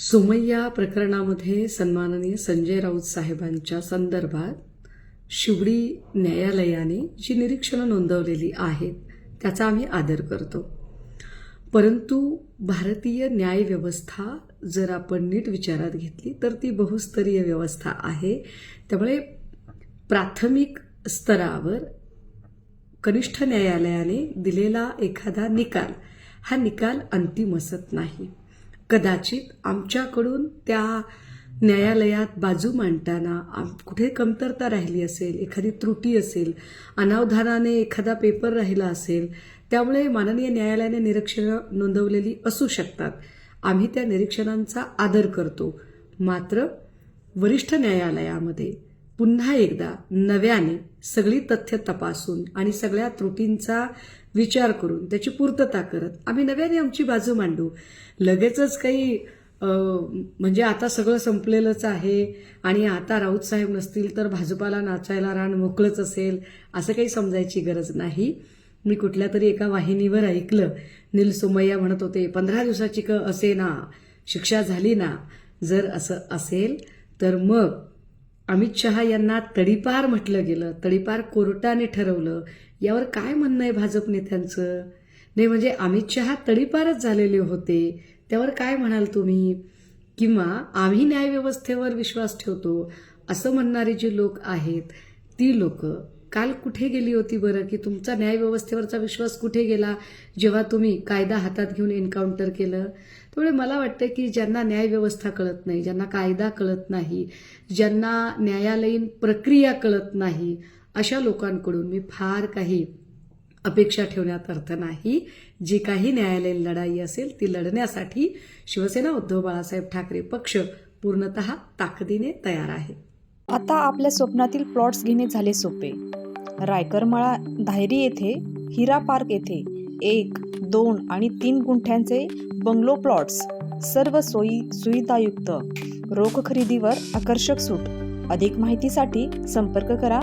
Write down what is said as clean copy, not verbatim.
सोमय्या प्रकरणामध्ये सन्माननीय संजय राऊत साहेबांच्या संदर्भात शिवडी न्यायालयाने जी निरीक्षणं नोंदवलेली आहेत त्याचा आम्ही आदर करतो. परंतु भारतीय न्यायव्यवस्था जर आपण नीट विचारात घेतली तर ती बहुस्तरीय व्यवस्था आहे. त्यामुळे प्राथमिक स्तरावर कनिष्ठ न्यायालयाने दिलेला एखादा निकाल हा निकाल अंतिम असत नाही. कदाचित आमच्याकडून त्या न्यायालयात बाजू मांडताना कुठे कमतरता राहिली असेल, एखादी त्रुटी असेल, अनावधानाने एखादा पेपर राहिला असेल, त्यामुळे माननीय न्यायालयाने निरीक्षणं नोंदवलेली असू शकतात. आम्ही त्या निरीक्षणांचा आदर करतो. मात्र वरिष्ठ न्यायालयामध्ये पुन्हा एकदा नव्याने सगळी तथ्य तपासून आणि सगळ्या त्रुटींचा विचार करून त्याची पूर्तता करत आम्ही नव्याने आमची बाजू मांडू. लगेचच काही म्हणजे आता सगळं संपलेलंच आहे आणि आता राऊत साहेब नसतील तर भाजपाला नाचायला रान मोकळंच असेल असं काही समजायची गरज नाही. मी कुठल्या तरी एका वाहिनीवर ऐकलं, नील सोमय्या म्हणत होते 15 दिवसाची असे ना शिक्षा झाली ना. जर असं असेल तर मग अमित शहा यांना तडीपार म्हटलं गेलं, तडीपार कोर्टाने ठरवलं. यावर काय म्हणणं आहे भाजप नेत्यांचं? नाही म्हणजे अमित शहा तडीपारच झालेले होते, त्यावर काय म्हणाल तुम्ही? किंवा आम्ही न्यायव्यवस्थेवर विश्वास ठेवतो असं म्हणणारे जे लोक आहेत ती लोक काल कुठे गेली होती बरं? की तुमचा न्यायव्यवस्थेवरचा विश्वास कुठे गेला जेव्हा तुम्ही कायदा हातात घेऊन एन्काउंटर केलं? त्यामुळे मला वाटतं की ज्यांना न्यायव्यवस्था कळत नाही, ज्यांना कायदा कळत नाही, ज्यांना न्यायालयीन प्रक्रिया कळत नाही, अशा लोकांकडून मी फार काही अपेक्षा ठेवण्यात अर्थ नाही. जी काही न्यायालयीन लढाई असेल ती लढण्यासाठी शिवसेना उद्धव बाळासाहेब ठाकरे पक्ष पूर्णतः ताकदीने तयार आहे. आता आपल्या स्वप्नातील प्लॉट्स घेणे झाले सोपे. रायकरमाळा धायरी येथे, हिरा पार्क येथे 1, 2 आणि 3 गुंठ्यांचे बंगलो प्लॉट्स, सर्व सोयी सुविधायुक्त, रोख खरेदीवर आकर्षक सूट. अधिक माहितीसाठी संपर्क करा